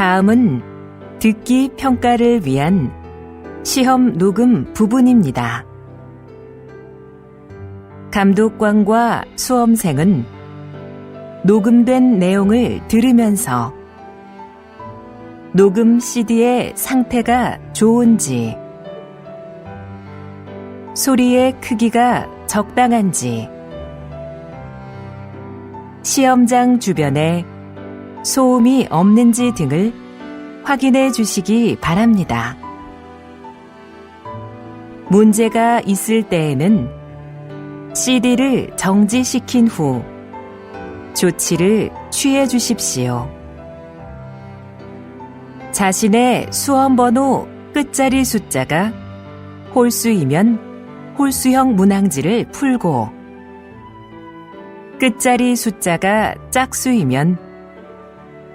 다음은 듣기 평가를 위한 시험 녹음 부분입니다. 감독관과 수험생은 녹음된 내용을 들으면서 녹음 CD의 상태가 좋은지, 소리의 크기가 적당한지, 시험장 주변에 소음이 없는지 등을 확인해 주시기 바랍니다. 문제가 있을 때에는 CD를 정지시킨 후 조치를 취해 주십시오. 자신의 수험번호 끝자리 숫자가 홀수이면 홀수형 문항지를 풀고, 끝자리 숫자가 짝수이면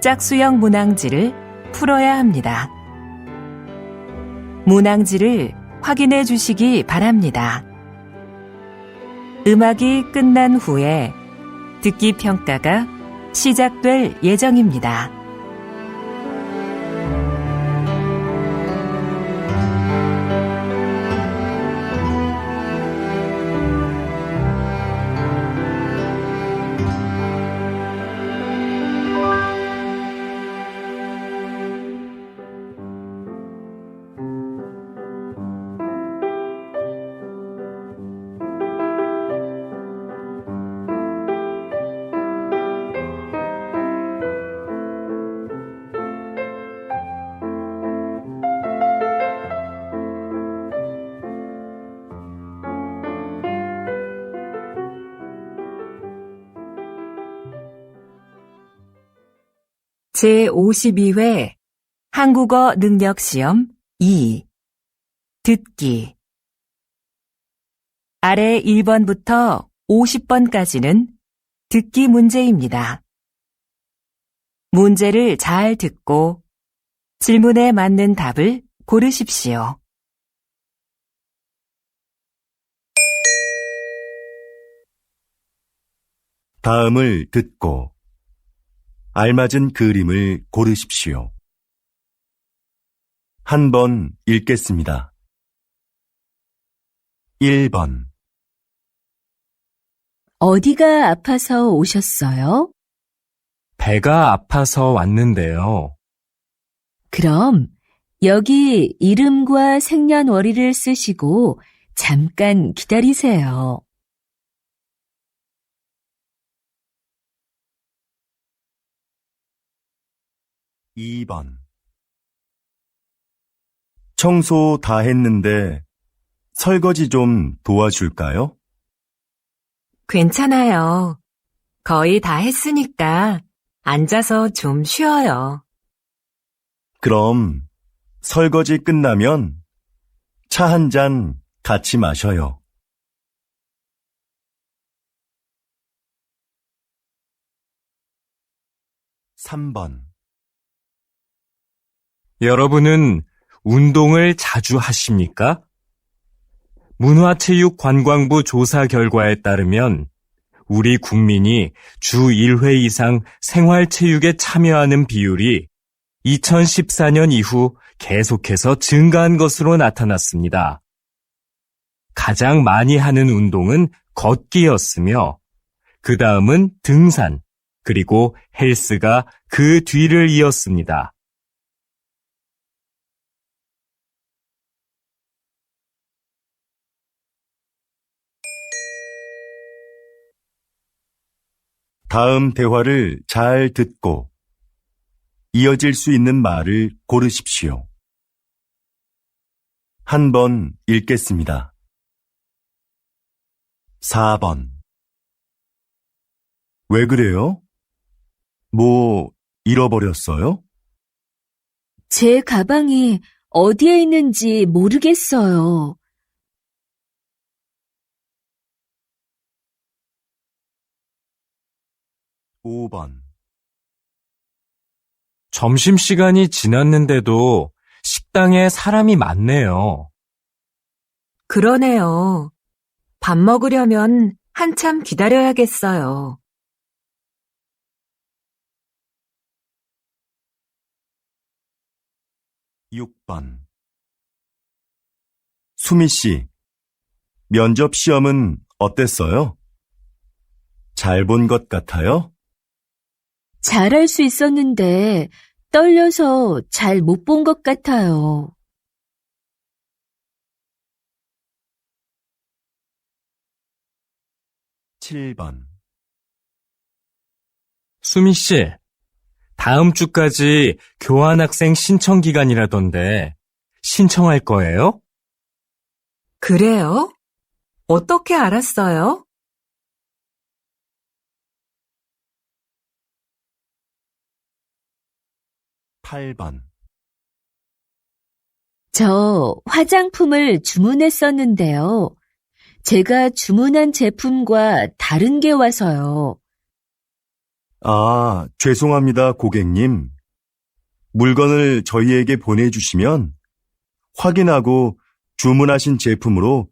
짝수형 문항지를 풀어야 합니다. 문항지를 확인해 주시기 바랍니다. 음악이 끝난 후에 듣기 평가가 시작될 예정입니다. 제52회 한국어 능력시험 2 듣기. 아래 1번부터 50번까지는 듣기 문제입니다. 문제를 잘 듣고 질문에 맞는 답을 고르십시오. 다음을 듣고 알맞은 그림을 고르십시오. 한 번 읽겠습니다. 1번. 어디가 아파서 오셨어요? 배가 아파서 왔는데요. 그럼 여기 이름과 생년월일을 쓰시고 잠깐 기다리세요. 2번. 청소 다 했는데 설거지 좀 도와줄까요? 괜찮아요. 거의 다 했으니까 앉아서 좀 쉬어요. 그럼 설거지 끝나면 차 한 잔 같이 마셔요. 3번. 여러분은 운동을 자주 하십니까? 문화체육관광부 조사 결과에 따르면 우리 국민이 주 1회 이상 생활체육에 참여하는 비율이 2014년 이후 계속해서 증가한 것으로 나타났습니다. 가장 많이 하는 운동은 걷기였으며 그 다음은 등산, 그리고 헬스가 그 뒤를 이었습니다. 다음 대화를 잘 듣고 이어질 수 있는 말을 고르십시오. 한 번 읽겠습니다. 4번. 왜 그래요? 뭐 잃어버렸어요? 제 가방이 어디에 있는지 모르겠어요. 5번. 점심시간이 지났는데도 식당에 사람이 많네요. 그러네요. 밥 먹으려면 한참 기다려야겠어요. 6번. 수미 씨, 면접 시험은 어땠어요? 잘 본 것 같아요? 잘할 수 있었는데 떨려서 잘 못 본 것 같아요. 7번. 수미 씨, 다음 주까지 교환학생 신청 기간이라던데 신청할 거예요? 그래요? 어떻게 알았어요? 8번. 저 화장품을 주문했었는데요. 제가 주문한 제품과 다른 게 와서요. 아, 죄송합니다, 고객님. 물건을 저희에게 보내주시면 확인하고 주문하신 제품으로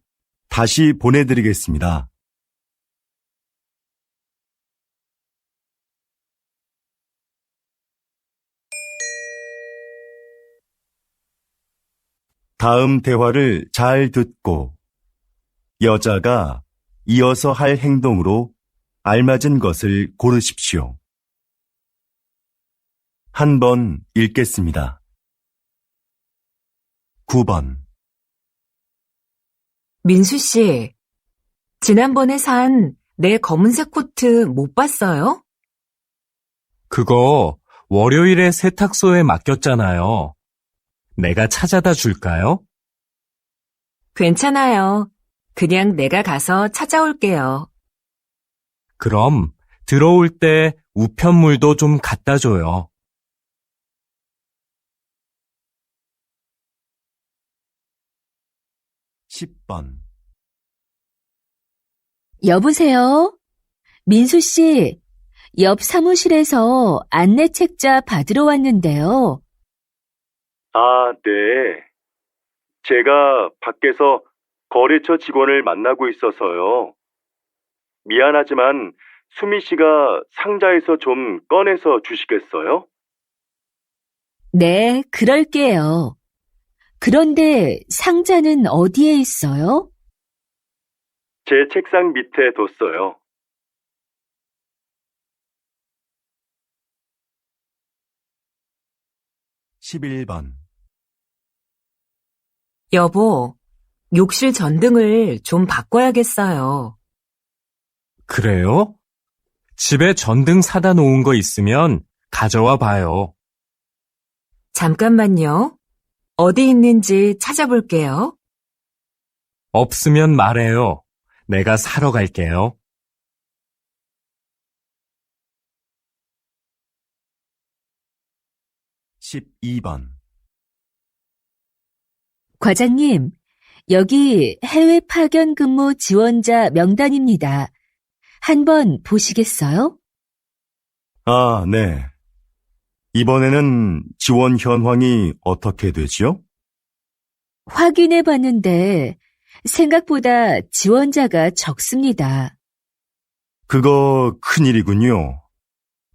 다시 보내드리겠습니다. 다음 대화를 잘 듣고 여자가 이어서 할 행동으로 알맞은 것을 고르십시오. 한 번 읽겠습니다. 9번. 민수 씨, 지난번에 산 내 검은색 코트 못 봤어요? 그거 월요일에 세탁소에 맡겼잖아요. 내가 찾아다 줄까요? 괜찮아요. 그냥 내가 가서 찾아올게요. 그럼 들어올 때 우편물도 좀 갖다 줘요. 10번. 여보세요? 민수 씨, 옆 사무실에서 안내 책자 받으러 왔는데요. 아, 네. 제가 밖에서 거래처 직원을 만나고 있어서요. 미안하지만 수미 씨가 상자에서 좀 꺼내서 주시겠어요? 네, 그럴게요. 그런데 상자는 어디에 있어요? 제 책상 밑에 뒀어요. 11번. 여보, 욕실 전등을 좀 바꿔야겠어요. 그래요? 집에 전등 사다 놓은 거 있으면 가져와 봐요. 잠깐만요. 어디 있는지 찾아볼게요. 없으면 말해요. 내가 사러 갈게요. 12번. 과장님, 여기 해외 파견 근무 지원자 명단입니다. 한번 보시겠어요? 아, 네. 이번에는 지원 현황이 어떻게 되지요? 확인해 봤는데 생각보다 지원자가 적습니다. 그거 큰일이군요.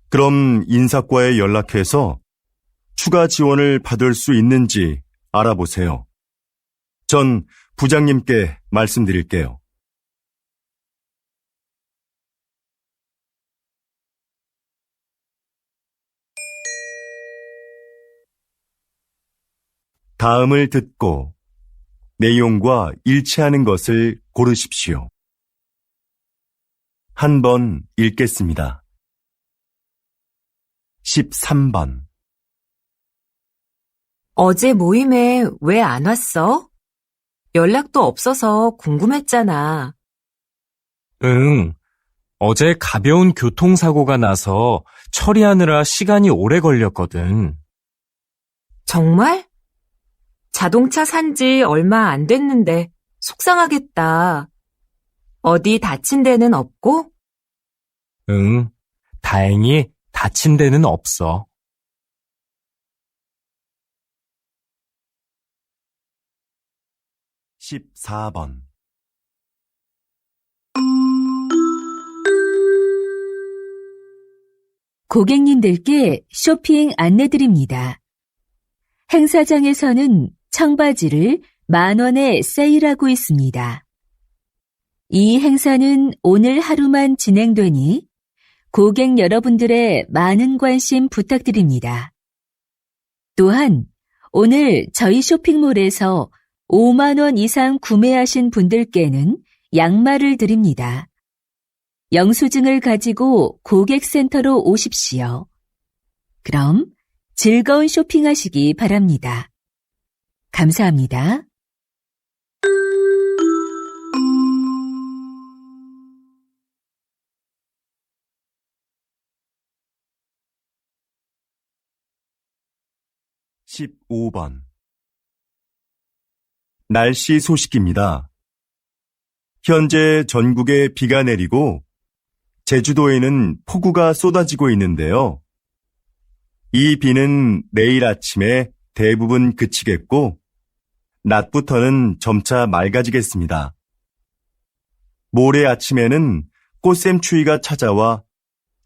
그럼 인사과에 연락해서 추가 지원을 받을 수 있는지 알아보세요. 전 부장님께 말씀드릴게요. 다음을 듣고 내용과 일치하는 것을 고르십시오. 한 번 읽겠습니다. 13번. 어제 모임에 왜 안 왔어? 연락도 없어서 궁금했잖아. 응. 어제 가벼운 교통사고가 나서 처리하느라 시간이 오래 걸렸거든. 정말? 자동차 산 지 얼마 안 됐는데 속상하겠다. 어디 다친 데는 없고? 응. 다행히 다친 데는 없어. 14번. 고객님들께 쇼핑 안내드립니다. 행사장에서는 청바지를 10,000원에 세일하고 있습니다. 이 행사는 오늘 하루만 진행되니 고객 여러분들의 많은 관심 부탁드립니다. 또한 오늘 저희 쇼핑몰에서 5만 원 이상 구매하신 분들께는 양말을 드립니다. 영수증을 가지고 고객센터로 오십시오. 그럼 즐거운 쇼핑하시기 바랍니다. 감사합니다. (15번) 날씨 소식입니다. 현재 전국에 비가 내리고 제주도에는 폭우가 쏟아지고 있는데요. 이 비는 내일 아침에 대부분 그치겠고 낮부터는 점차 맑아지겠습니다. 모레 아침에는 꽃샘추위가 찾아와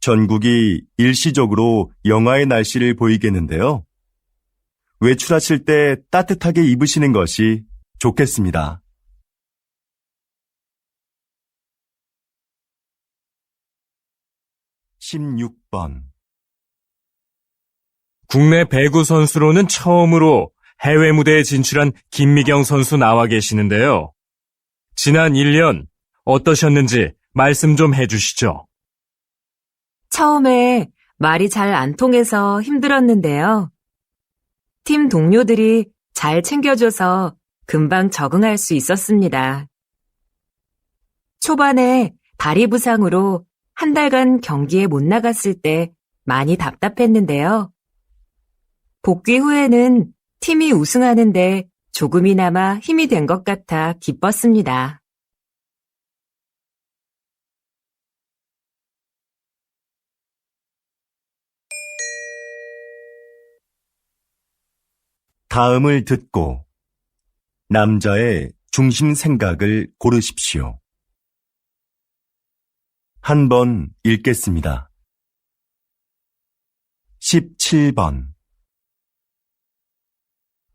전국이 일시적으로 영하의 날씨를 보이겠는데요. 외출하실 때 따뜻하게 입으시는 것이 좋겠습니다. (16번) 국내 배구 선수로는 처음으로 해외 무대에 진출한 김미경 선수 나와 계시는데요. 지난 1년 어떠셨는지 말씀 좀 해주시죠. 처음에 말이 잘 안 통해서 힘들었는데요. 팀 동료들이 잘 챙겨줘서 금방 적응할 수 있었습니다. 초반에 다리 부상으로 한 달간 경기에 못 나갔을 때 많이 답답했는데요. 복귀 후에는 팀이 우승하는데 조금이나마 힘이 된 것 같아 기뻤습니다. 다음을 듣고 남자의 중심 생각을 고르십시오. 한 번 읽겠습니다. 17번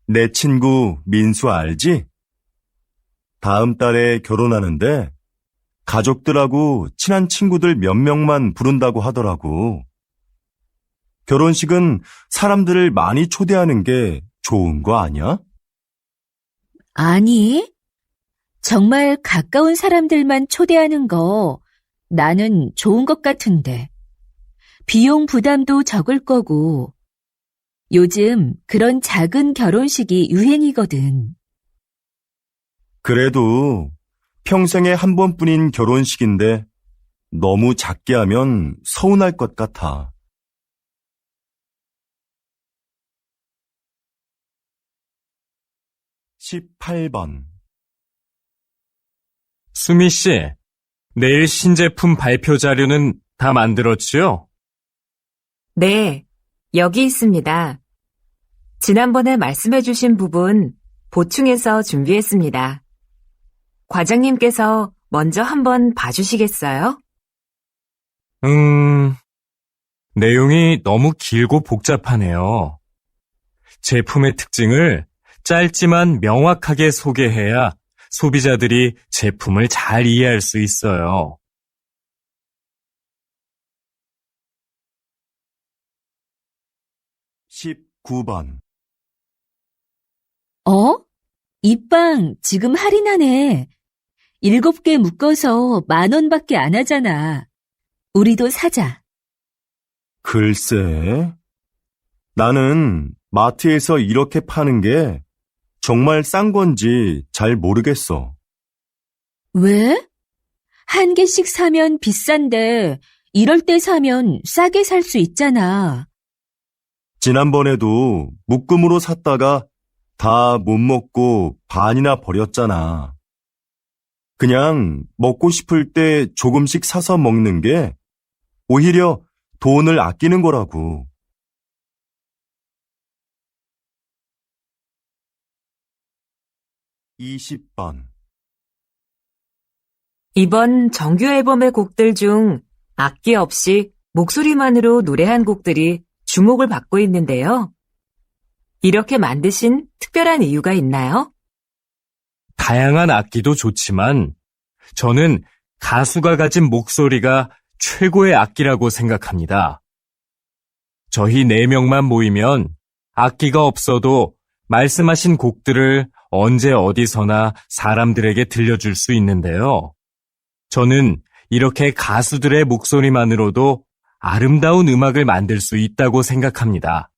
내 친구 민수 알지? 다음 달에 결혼하는데 가족들하고 친한 친구들 몇 명만 부른다고 하더라고. 결혼식은 사람들을 많이 초대하는 게 좋은 거 아니야? 아니, 정말 가까운 사람들만 초대하는 거 나는 좋은 것 같은데. 비용 부담도 적을 거고. 요즘 그런 작은 결혼식이 유행이거든. 그래도 평생에 한 번뿐인 결혼식인데 너무 작게 하면 서운할 것 같아. 18번 수미 씨, 내일 신제품 발표 자료는 다 만들었지요? 네, 여기 있습니다. 지난번에 말씀해주신 부분 보충해서 준비했습니다. 과장님께서 먼저 한번 봐주시겠어요? 내용이 너무 길고 복잡하네요. 제품의 특징을 짧지만 명확하게 소개해야 소비자들이 제품을 잘 이해할 수 있어요. 19번 이 빵 지금 할인하네. 7개 묶어서 10,000원밖에 안 하잖아. 우리도 사자. 글쎄, 나는 마트에서 이렇게 파는 게 정말 싼 건지 잘 모르겠어. 왜? 한 개씩 사면 비싼데 이럴 때 사면 싸게 살 수 있잖아. 지난번에도 묶음으로 샀다가 다 못 먹고 반이나 버렸잖아. 그냥 먹고 싶을 때 조금씩 사서 먹는 게 오히려 돈을 아끼는 거라고. 20번 이번 정규 앨범의 곡들 중 악기 없이 목소리만으로 노래한 곡들이 주목을 받고 있는데요. 이렇게 만드신 특별한 이유가 있나요? 다양한 악기도 좋지만 저는 가수가 가진 목소리가 최고의 악기라고 생각합니다. 저희 4명만 모이면 악기가 없어도 말씀하신 곡들을 언제 어디서나 사람들에게 들려줄 수 있는데요. 저는 이렇게 가수들의 목소리만으로도 아름다운 음악을 만들 수 있다고 생각합니다.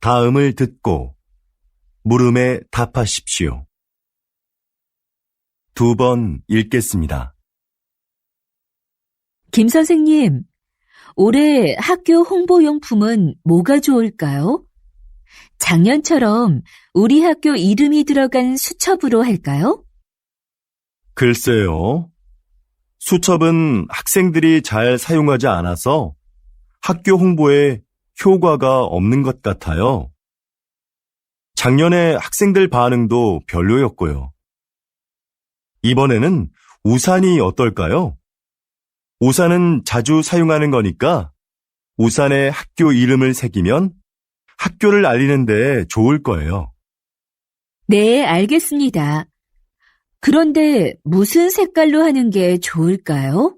다음을 듣고 물음에 답하십시오. 2번 읽겠습니다. 김 선생님, 올해 학교 홍보용품은 뭐가 좋을까요? 작년처럼 우리 학교 이름이 들어간 수첩으로 할까요? 글쎄요. 수첩은 학생들이 잘 사용하지 않아서 학교 홍보에 효과가 없는 것 같아요. 작년에 학생들 반응도 별로였고요. 이번에는 우산이 어떨까요? 우산은 자주 사용하는 거니까 우산에 학교 이름을 새기면 학교를 알리는 데 좋을 거예요. 네, 알겠습니다. 그런데 무슨 색깔로 하는 게 좋을까요?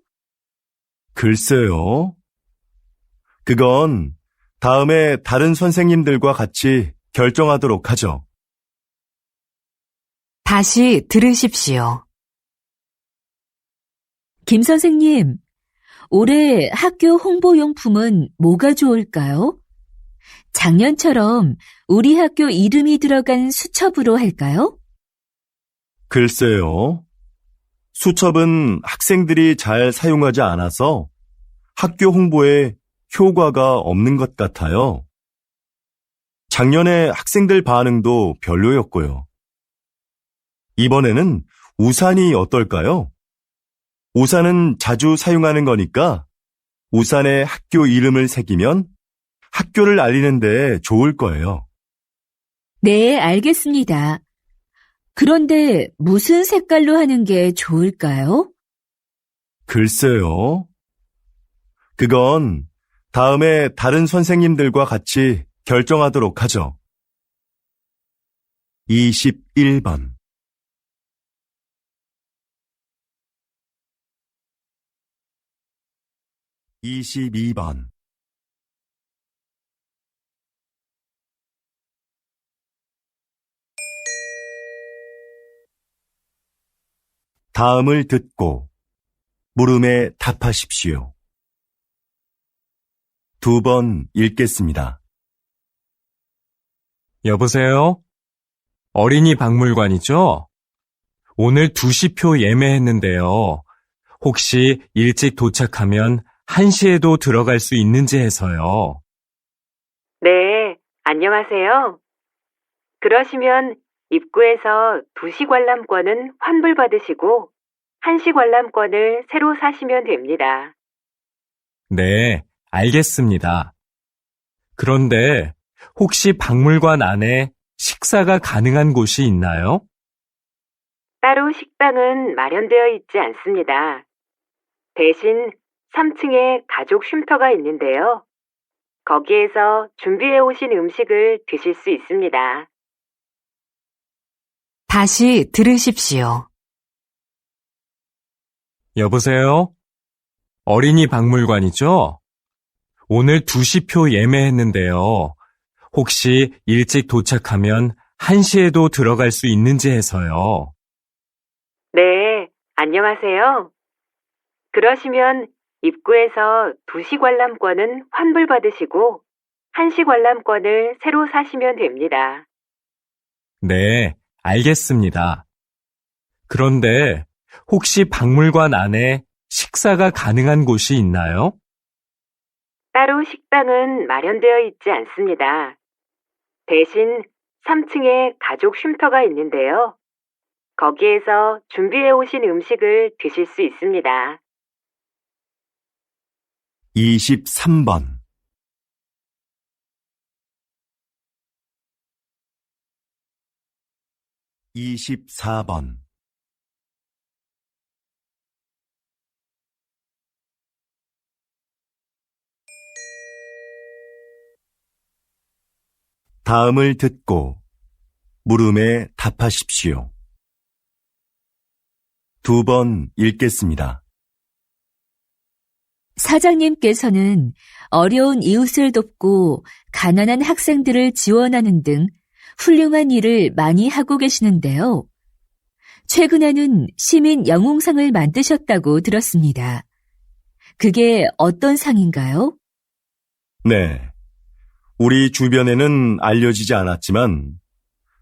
글쎄요. 그건 다음에 다른 선생님들과 같이 결정하도록 하죠. 다시 들으십시오. 김 선생님, 올해 학교 홍보용품은 뭐가 좋을까요? 작년처럼 우리 학교 이름이 들어간 수첩으로 할까요? 글쎄요. 수첩은 학생들이 잘 사용하지 않아서 학교 홍보에 효과가 없는 것 같아요. 작년에 학생들 반응도 별로였고요. 이번에는 우산이 어떨까요? 우산은 자주 사용하는 거니까 우산에 학교 이름을 새기면 학교를 알리는 데 좋을 거예요. 네, 알겠습니다. 그런데 무슨 색깔로 하는 게 좋을까요? 글쎄요. 그건 다음에 다른 선생님들과 같이 결정하도록 하죠. 21번 22번 다음을 듣고 물음에 답하십시오. 2번 읽겠습니다. 여보세요? 어린이 박물관이죠? 오늘 2시표 예매했는데요. 혹시 일찍 도착하면 1시에도 들어갈 수 있는지 해서요. 네, 안녕하세요. 그러시면 입구에서 2시 관람권은 환불받으시고 1시 관람권을 새로 사시면 됩니다. 네, 알겠습니다. 그런데 혹시 박물관 안에 식사가 가능한 곳이 있나요? 따로 식당은 마련되어 있지 않습니다. 대신 3층에 가족 쉼터가 있는데요. 거기에서 준비해 오신 음식을 드실 수 있습니다. 다시 들으십시오. 여보세요? 어린이 박물관이죠? 오늘 2시표 예매했는데요. 혹시 일찍 도착하면 1시에도 들어갈 수 있는지 해서요. 네, 안녕하세요. 그러시면 입구에서 2시 관람권은 환불받으시고 1시 관람권을 새로 사시면 됩니다. 네, 알겠습니다. 그런데 혹시 박물관 안에 식사가 가능한 곳이 있나요? 따로 식당은 마련되어 있지 않습니다. 대신 3층에 가족 쉼터가 있는데요. 거기에서 준비해 오신 음식을 드실 수 있습니다. 23번 24번 다음을 듣고 물음에 답하십시오. 2번 읽겠습니다. 사장님께서는 어려운 이웃을 돕고 가난한 학생들을 지원하는 등 훌륭한 일을 많이 하고 계시는데요. 최근에는 시민 영웅상을 만드셨다고 들었습니다. 그게 어떤 상인가요? 네. 우리 주변에는 알려지지 않았지만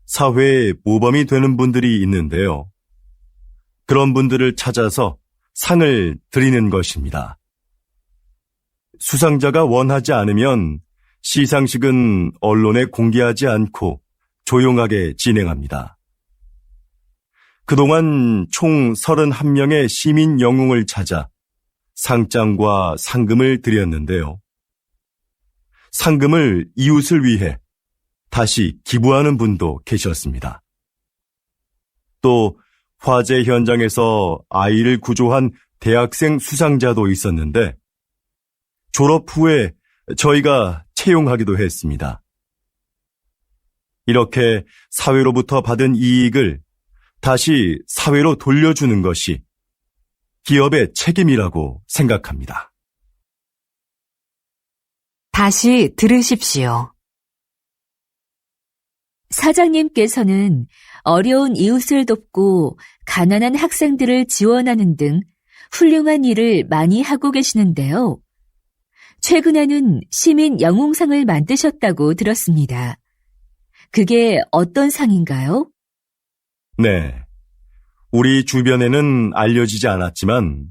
사회에 모범이 되는 분들이 있는데요. 그런 분들을 찾아서 상을 드리는 것입니다. 수상자가 원하지 않으면 시상식은 언론에 공개하지 않고 조용하게 진행합니다. 그동안 총 31명의 시민 영웅을 찾아 상장과 상금을 드렸는데요. 상금을 이웃을 위해 다시 기부하는 분도 계셨습니다. 또 화재 현장에서 아이를 구조한 대학생 수상자도 있었는데 졸업 후에 저희가 채용하기도 했습니다. 이렇게 사회로부터 받은 이익을 다시 사회로 돌려주는 것이 기업의 책임이라고 생각합니다. 다시 들으십시오. 사장님께서는 어려운 이웃을 돕고 가난한 학생들을 지원하는 등 훌륭한 일을 많이 하고 계시는데요. 최근에는 시민 영웅상을 만드셨다고 들었습니다. 그게 어떤 상인가요? 네. 우리 주변에는 알려지지 않았지만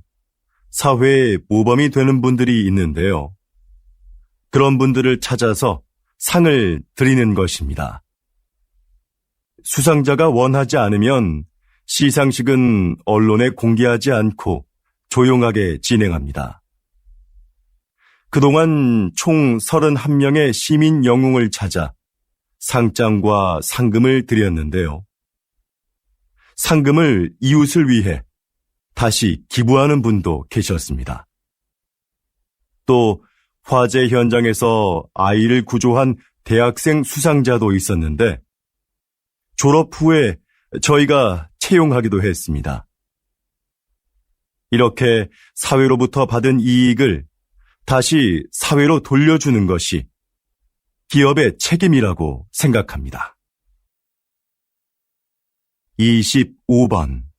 사회에 모범이 되는 분들이 있는데요. 그런 분들을 찾아서 상을 드리는 것입니다. 수상자가 원하지 않으면 시상식은 언론에 공개하지 않고 조용하게 진행합니다. 그동안 총 31명의 시민 영웅을 찾아 상장과 상금을 드렸는데요. 상금을 이웃을 위해 다시 기부하는 분도 계셨습니다. 또 화재 현장에서 아이를 구조한 대학생 수상자도 있었는데 졸업 후에 저희가 채용하기도 했습니다. 이렇게 사회로부터 받은 이익을 다시 사회로 돌려주는 것이 기업의 책임이라고 생각합니다. 25번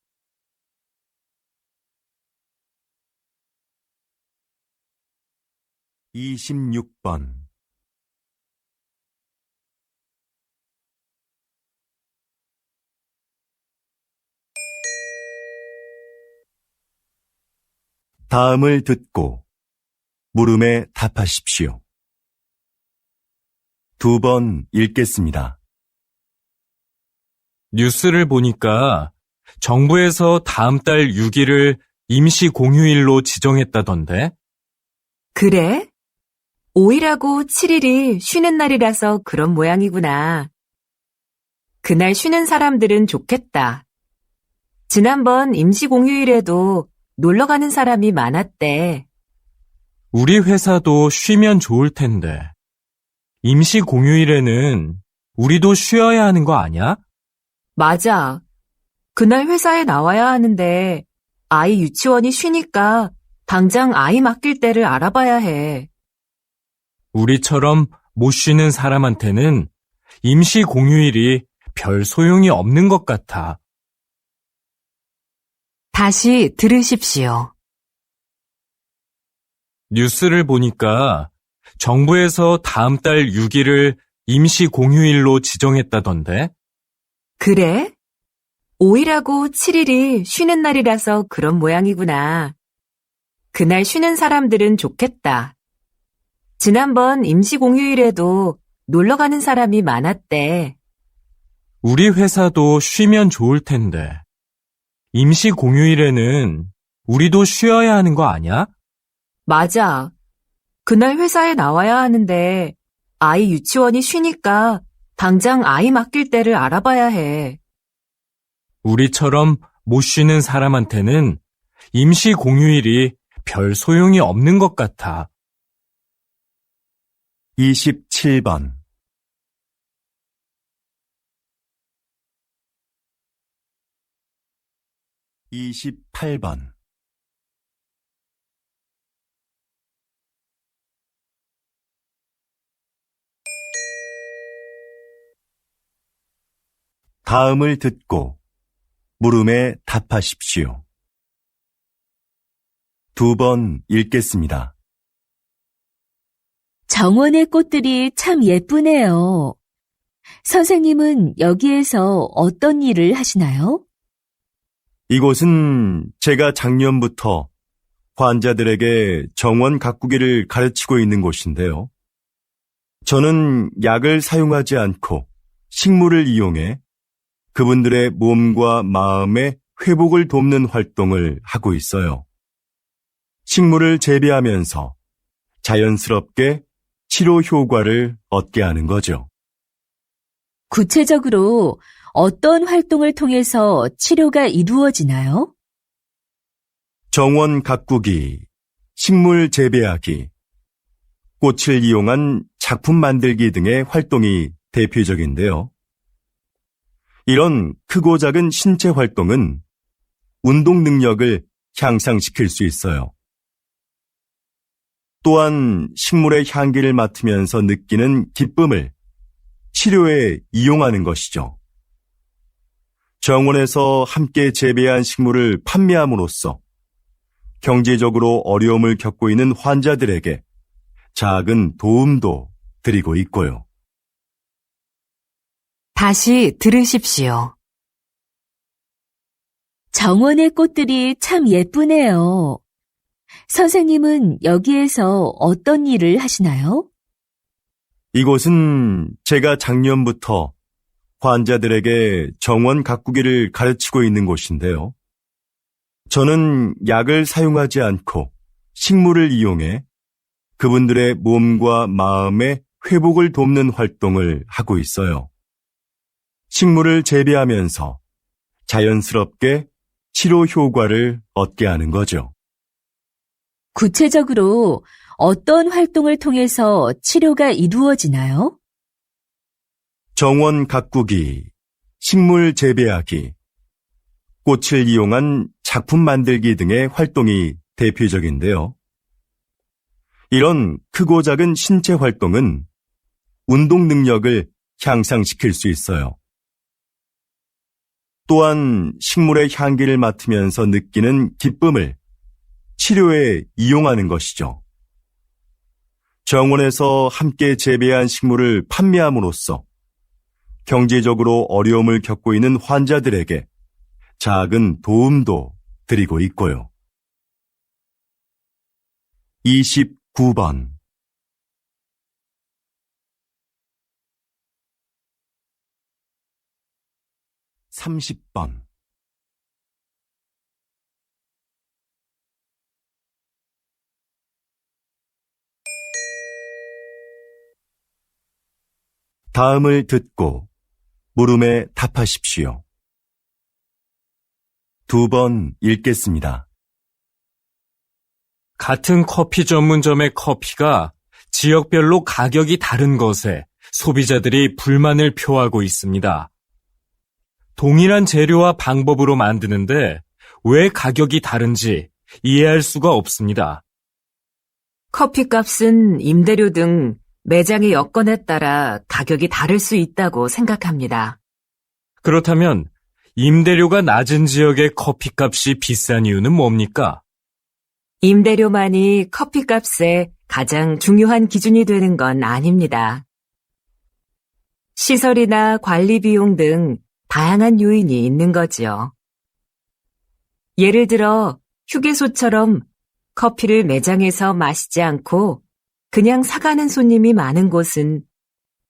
26번 다음을 듣고 물음에 답하십시오. 2번 읽겠습니다. 뉴스를 보니까 정부에서 다음 달 6일을 임시 공휴일로 지정했다던데? 그래? 5일하고 7일이 쉬는 날이라서 그런 모양이구나. 그날 쉬는 사람들은 좋겠다. 지난번 임시공휴일에도 놀러 가는 사람이 많았대. 우리 회사도 쉬면 좋을 텐데. 임시 공휴일에는 우리도 쉬어야 하는 거 아니야? 맞아. 그날 회사에 나와야 하는데 아이 유치원이 쉬니까 당장 아이 맡길 때를 알아봐야 해. 우리처럼 못 쉬는 사람한테는 임시 공휴일이 별 소용이 없는 것 같아. 다시 들으십시오. 뉴스를 보니까 정부에서 다음 달 6일을 임시 공휴일로 지정했다던데? 그래? 5일하고 7일이 쉬는 날이라서 그런 모양이구나. 그날 쉬는 사람들은 좋겠다. 지난번 임시공휴일에도 놀러 가는 사람이 많았대. 우리 회사도 쉬면 좋을 텐데. 임시 공휴일에는 우리도 쉬어야 하는 거 아니야? 맞아. 그날 회사에 나와야 하는데 아이 유치원이 쉬니까 당장 아이 맡길 때를 알아봐야 해. 우리처럼 못 쉬는 사람한테는 임시 공휴일이 별 소용이 없는 것 같아. 27번 28번. 다음을 듣고 물음에 답하십시오. 2번 읽겠습니다. 정원의 꽃들이 참 예쁘네요. 선생님은 여기에서 어떤 일을 하시나요? 이곳은 제가 작년부터 환자들에게 정원 가꾸기를 가르치고 있는 곳인데요. 저는 약을 사용하지 않고 식물을 이용해 그분들의 몸과 마음의 회복을 돕는 활동을 하고 있어요. 식물을 재배하면서 자연스럽게 치료 효과를 얻게 하는 거죠. 구체적으로 어떤 활동을 통해서 치료가 이루어지나요? 정원 가꾸기, 식물 재배하기, 꽃을 이용한 작품 만들기 등의 활동이 대표적인데요. 이런 크고 작은 신체 활동은 운동 능력을 향상시킬 수 있어요. 또한 식물의 향기를 맡으면서 느끼는 기쁨을 치료에 이용하는 것이죠. 정원에서 함께 재배한 식물을 판매함으로써 경제적으로 어려움을 겪고 있는 환자들에게 작은 도움도 드리고 있고요. 다시 들으십시오. 정원의 꽃들이 참 예쁘네요. 선생님은 여기에서 어떤 일을 하시나요? 이곳은 제가 작년부터 환자들에게 정원 가꾸기를 가르치고 있는 곳인데요. 저는 약을 사용하지 않고 식물을 이용해 그분들의 몸과 마음의 회복을 돕는 활동을 하고 있어요. 식물을 재배하면서 자연스럽게 치료 효과를 얻게 하는 거죠. 구체적으로 어떤 활동을 통해서 치료가 이루어지나요? 정원 가꾸기, 식물 재배하기, 꽃을 이용한 작품 만들기 등의 활동이 대표적인데요. 이런 크고 작은 신체 활동은 운동 능력을 향상시킬 수 있어요. 또한 식물의 향기를 맡으면서 느끼는 기쁨을 치료에 이용하는 것이죠. 정원에서 함께 재배한 식물을 판매함으로써 경제적으로 어려움을 겪고 있는 환자들에게 작은 도움도 드리고 있고요. 29번. (30번) 다음을 듣고 물음에 답하십시오. 2번 읽겠습니다. 같은 커피 전문점의 커피가 지역별로 가격이 다른 것에 소비자들이 불만을 표하고 있습니다. 동일한 재료와 방법으로 만드는데 왜 가격이 다른지 이해할 수가 없습니다. 커피값은 임대료 등 매장의 여건에 따라 가격이 다를 수 있다고 생각합니다. 그렇다면 임대료가 낮은 지역의 커피값이 비싼 이유는 뭡니까? 임대료만이 커피값의 가장 중요한 기준이 되는 건 아닙니다. 시설이나 관리 비용 등 다양한 요인이 있는 거지요. 예를 들어 휴게소처럼 커피를 매장에서 마시지 않고 그냥 사가는 손님이 많은 곳은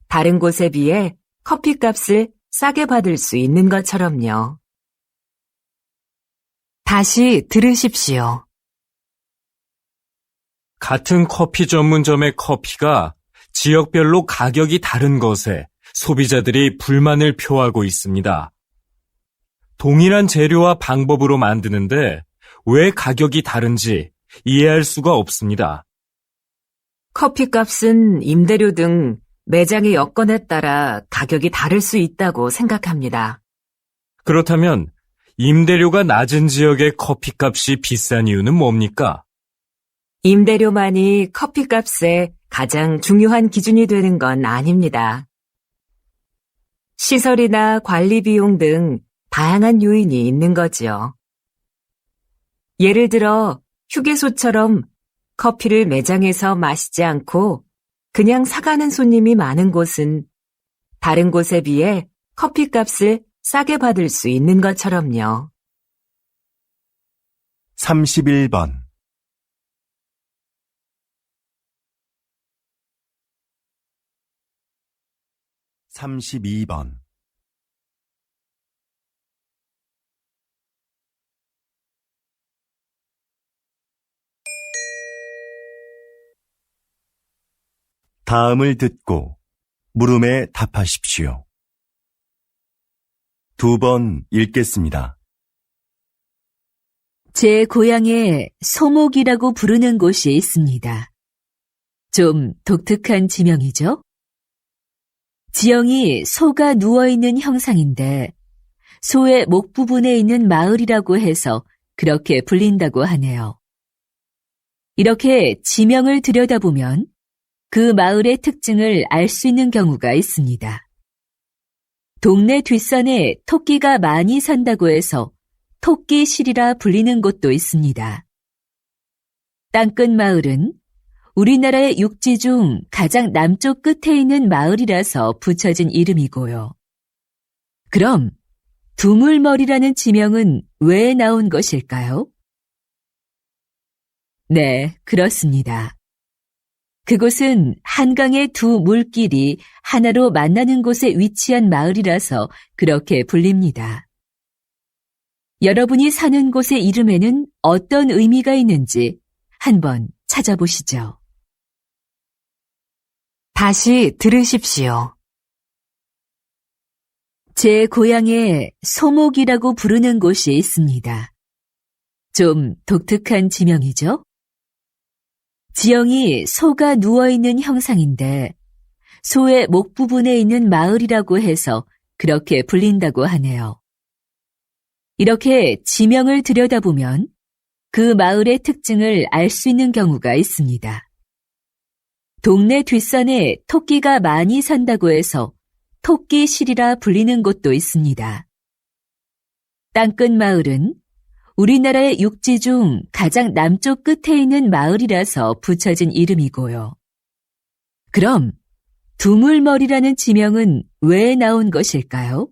다른 곳에 비해 커피값을 싸게 받을 수 있는 것처럼요. 다시 들으십시오. 같은 커피 전문점의 커피가 지역별로 가격이 다른 것에 소비자들이 불만을 표하고 있습니다. 동일한 재료와 방법으로 만드는데 왜 가격이 다른지 이해할 수가 없습니다. 커피값은 임대료 등 매장의 여건에 따라 가격이 다를 수 있다고 생각합니다. 그렇다면 임대료가 낮은 지역의 커피값이 비싼 이유는 뭡니까? 임대료만이 커피값의 가장 중요한 기준이 되는 건 아닙니다. 시설이나 관리 비용 등 다양한 요인이 있는 거지요. 예를 들어 휴게소처럼 커피를 매장에서 마시지 않고 그냥 사가는 손님이 많은 곳은 다른 곳에 비해 커피값을 싸게 받을 수 있는 것처럼요. 31번 32번 다음을 듣고 물음에 답하십시오. 2번 읽겠습니다. 제 고향에 소목이라고 부르는 곳이 있습니다. 좀 독특한 지명이죠? 지형이 소가 누워있는 형상인데 소의 목 부분에 있는 마을이라고 해서 그렇게 불린다고 하네요. 이렇게 지명을 들여다보면 그 마을의 특징을 알 수 있는 경우가 있습니다. 동네 뒷산에 토끼가 많이 산다고 해서 토끼실이라 불리는 곳도 있습니다. 땅끝 마을은 우리나라의 육지 중 가장 남쪽 끝에 있는 마을이라서 붙여진 이름이고요. 그럼 두물머리라는 지명은 왜 나온 것일까요? 네, 그렇습니다. 그곳은 한강의 두 물길이 하나로 만나는 곳에 위치한 마을이라서 그렇게 불립니다. 여러분이 사는 곳의 이름에는 어떤 의미가 있는지 한번 찾아보시죠. 다시 들으십시오. 제 고향에 소목이라고 부르는 곳이 있습니다. 좀 독특한 지명이죠? 지형이 소가 누워있는 형상인데 소의 목 부분에 있는 마을이라고 해서 그렇게 불린다고 하네요. 이렇게 지명을 들여다보면 그 마을의 특징을 알 수 있는 경우가 있습니다. 동네 뒷산에 토끼가 많이 산다고 해서 토끼실이라 불리는 곳도 있습니다. 땅끝 마을은 우리나라의 육지 중 가장 남쪽 끝에 있는 마을이라서 붙여진 이름이고요. 그럼 두물머리라는 지명은 왜 나온 것일까요?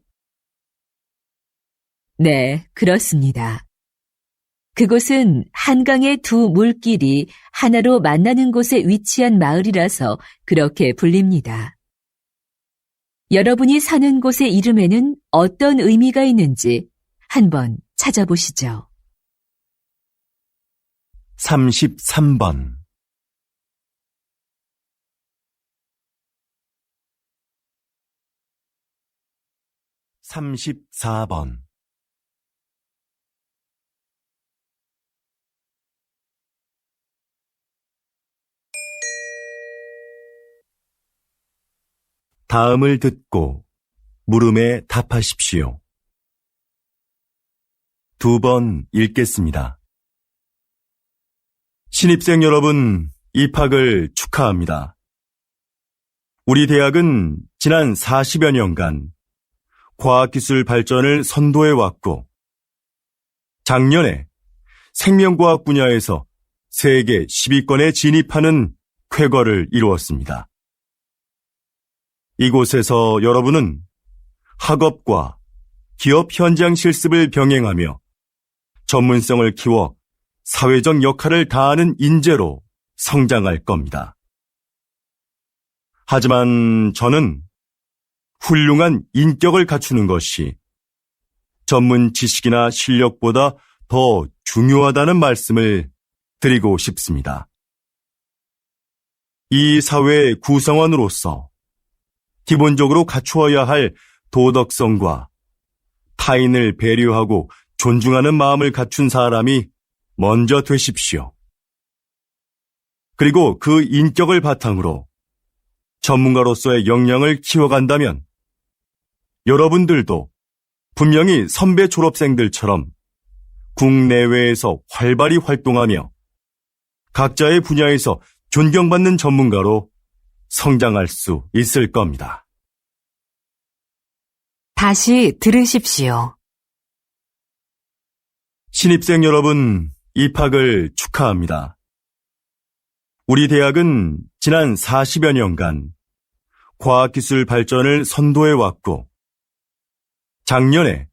네, 그렇습니다. 그곳은 한강의 두 물길이 하나로 만나는 곳에 위치한 마을이라서 그렇게 불립니다. 여러분이 사는 곳의 이름에는 어떤 의미가 있는지 한번 찾아보시죠. 33번 34번 다음을 듣고 물음에 답하십시오. 2번 읽겠습니다. 신입생 여러분, 입학을 축하합니다. 우리 대학은 지난 40여 년간 과학기술 발전을 선도해왔고, 작년에 생명과학 분야에서 세계 10위권에 진입하는 쾌거를 이루었습니다. 이곳에서 여러분은 학업과 기업 현장 실습을 병행하며 전문성을 키워 사회적 역할을 다하는 인재로 성장할 겁니다. 하지만 저는 훌륭한 인격을 갖추는 것이 전문 지식이나 실력보다 더 중요하다는 말씀을 드리고 싶습니다. 이 사회의 구성원으로서 기본적으로 갖추어야 할 도덕성과 타인을 배려하고 존중하는 마음을 갖춘 사람이 먼저 되십시오. 그리고 그 인격을 바탕으로 전문가로서의 역량을 키워간다면 여러분들도 분명히 선배 졸업생들처럼 국내외에서 활발히 활동하며 각자의 분야에서 존경받는 전문가로 성장할 수 있을 겁니다. 다시 들으십시오. 신입생 여러분, 입학을 축하합니다. 우리 대학은 지난 40여 년간 과학기술 발전을 선도해왔고, 작년에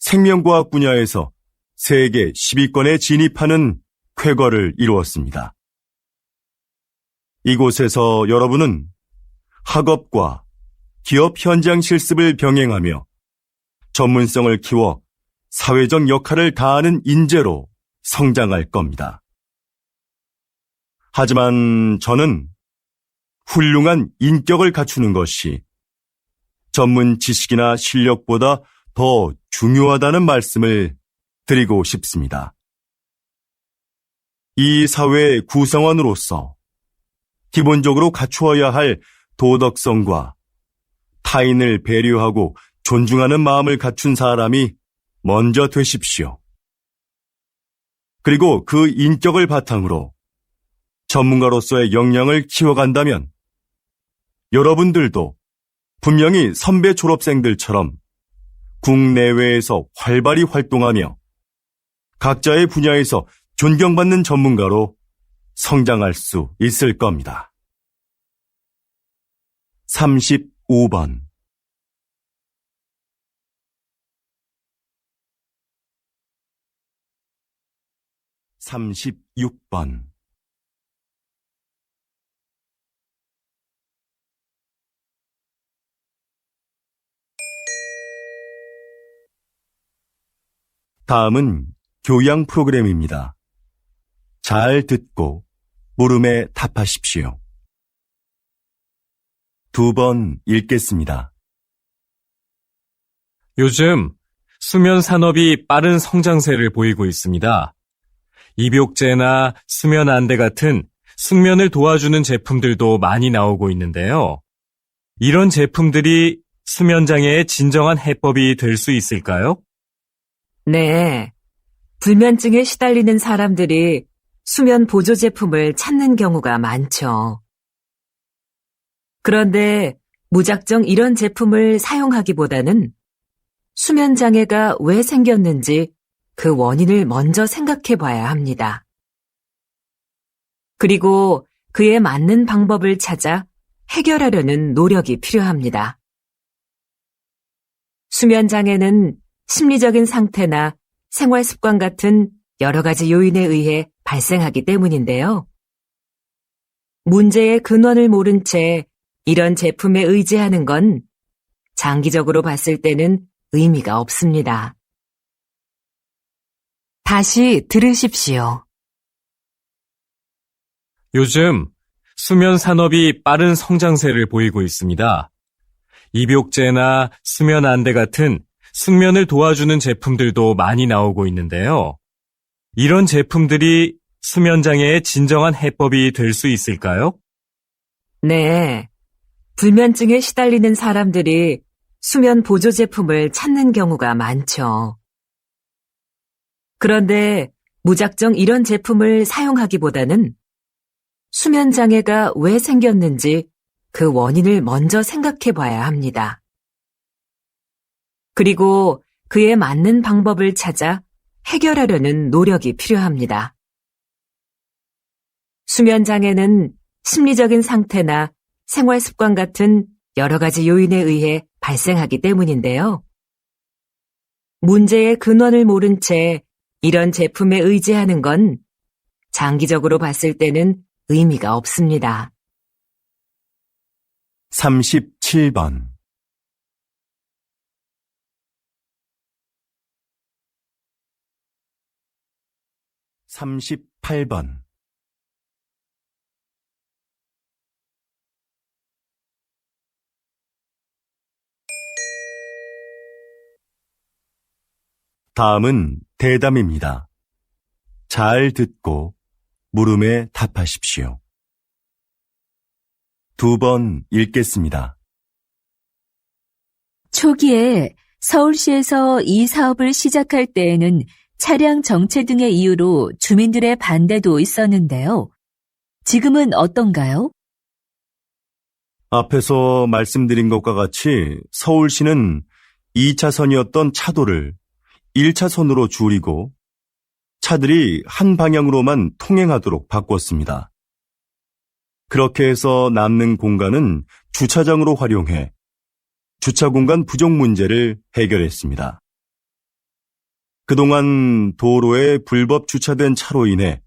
생명과학 분야에서 세계 10위권에 진입하는 쾌거를 이루었습니다. 이곳에서 여러분은 학업과 기업 현장 실습을 병행하며 전문성을 키워 사회적 역할을 다하는 인재로 성장할 겁니다. 하지만 저는 훌륭한 인격을 갖추는 것이 전문 지식이나 실력보다 더 중요하다는 말씀을 드리고 싶습니다. 이 사회의 구성원으로서 기본적으로 갖추어야 할 도덕성과 타인을 배려하고 존중하는 마음을 갖춘 사람이 먼저 되십시오. 그리고 그 인격을 바탕으로 전문가로서의 역량을 키워간다면 여러분들도 분명히 선배 졸업생들처럼 국내외에서 활발히 활동하며 각자의 분야에서 존경받는 전문가로 성장할 수 있을 겁니다. 35번 36번 다음은 교양 프로그램입니다. 잘 듣고 물음에 답하십시오. 2번 읽겠습니다. 요즘 수면 산업이 빠른 성장세를 보이고 있습니다. 입욕제나 수면 안대 같은 숙면을 도와주는 제품들도 많이 나오고 있는데요. 이런 제품들이 수면 장애의 진정한 해법이 될 수 있을까요? 네. 불면증에 시달리는 사람들이 수면 보조 제품을 찾는 경우가 많죠. 그런데 무작정 이런 제품을 사용하기보다는 수면 장애가 왜 생겼는지 그 원인을 먼저 생각해 봐야 합니다. 그리고 그에 맞는 방법을 찾아 해결하려는 노력이 필요합니다. 수면 장애는 심리적인 상태나 생활 습관 같은 여러 가지 요인에 의해 발생하기 때문인데요. 문제의 근원을 모른 채 이런 제품에 의지하는 건 장기적으로 봤을 때는 의미가 없습니다. 다시 들으십시오. 요즘 수면 산업이 빠른 성장세를 보이고 있습니다. 입욕제나 수면 안대 같은 숙면을 도와주는 제품들도 많이 나오고 있는데요. 이런 제품들이 수면 장애의 진정한 해법이 될 수 있을까요? 네. 불면증에 시달리는 사람들이 수면 보조 제품을 찾는 경우가 많죠. 그런데 무작정 이런 제품을 사용하기보다는 수면 장애가 왜 생겼는지 그 원인을 먼저 생각해 봐야 합니다. 그리고 그에 맞는 방법을 찾아 해결하려는 노력이 필요합니다. 수면 장애는 심리적인 상태나 생활 습관 같은 여러 가지 요인에 의해 발생하기 때문인데요. 문제의 근원을 모른 채 이런 제품에 의지하는 건 장기적으로 봤을 때는 의미가 없습니다. 37번 38번 다음은 대담입니다. 잘 듣고 물음에 답하십시오. 2번 읽겠습니다. 초기에 서울시에서 이 사업을 시작할 때에는 차량 정체 등의 이유로 주민들의 반대도 있었는데요. 지금은 어떤가요? 앞에서 말씀드린 것과 같이 서울시는 2차선이었던 차도를 1차선으로 줄이고 차들이 한 방향으로만 통행하도록 바꿨습니다. 그렇게 해서 남는 공간은 주차장으로 활용해 주차 공간 부족 문제를 해결했습니다. 그동안 도로에 불법 주차된 차로 인해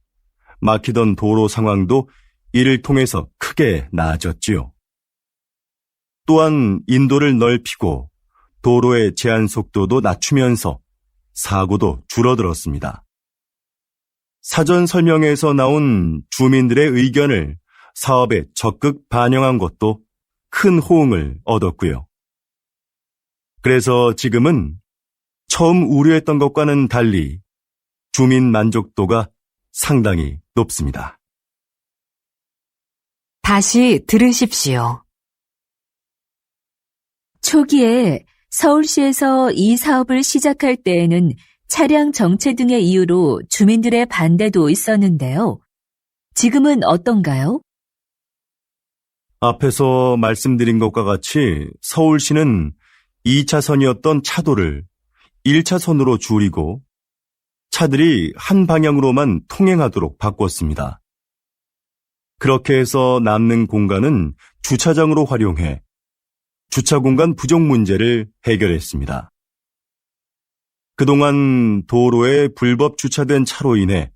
막히던 도로 상황도 이를 통해서 크게 나아졌지요. 또한 인도를 넓히고 도로의 제한 속도도 낮추면서 사고도 줄어들었습니다. 사전 설명회에서 나온 주민들의 의견을 사업에 적극 반영한 것도 큰 호응을 얻었고요. 그래서 지금은 처음 우려했던 것과는 달리 주민 만족도가 상당히 높습니다. 다시 들으십시오. 초기에 서울시에서 이 사업을 시작할 때에는 차량 정체 등의 이유로 주민들의 반대도 있었는데요. 지금은 어떤가요? 앞에서 말씀드린 것과 같이 서울시는 2차선이었던 차도를 1차선으로 줄이고 차들이 한 방향으로만 통행하도록 바꿨습니다. 그렇게 해서 남는 공간은 주차장으로 활용해 주차 공간 부족 문제를 해결했습니다. 그동안 도로에 불법 주차된 차로 인해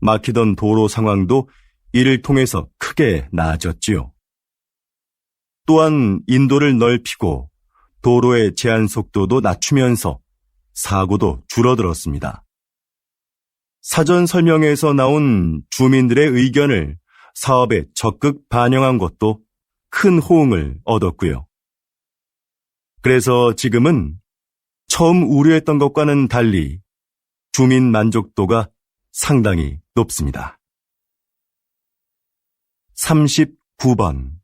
막히던 도로 상황도 이를 통해서 크게 나아졌지요. 또한 인도를 넓히고 도로의 제한 속도도 낮추면서 사고도 줄어들었습니다. 사전 설명회에서 나온 주민들의 의견을 사업에 적극 반영한 것도 큰 호응을 얻었고요. 그래서 지금은 처음 우려했던 것과는 달리 주민 만족도가 상당히 높습니다. 39번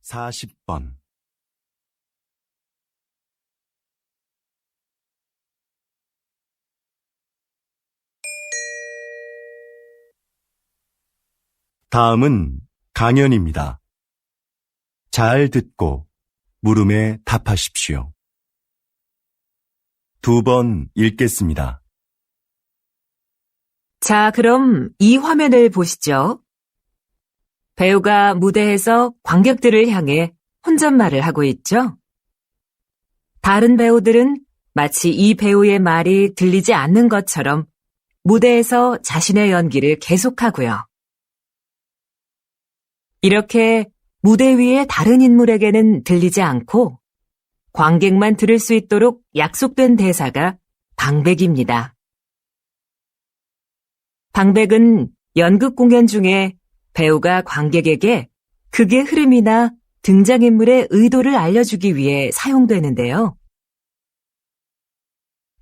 40번 다음은 강연입니다. 잘 듣고 물음에 답하십시오. 2번 읽겠습니다. 자, 그럼 이 화면을 보시죠. 배우가 무대에서 관객들을 향해 혼잣말을 하고 있죠. 다른 배우들은 마치 이 배우의 말이 들리지 않는 것처럼 무대에서 자신의 연기를 계속하고요. 이렇게 무대 위의 다른 인물에게는 들리지 않고 관객만 들을 수 있도록 약속된 대사가 방백입니다. 방백은 연극 공연 중에 배우가 관객에게 극의 흐름이나 등장인물의 의도를 알려주기 위해 사용되는데요.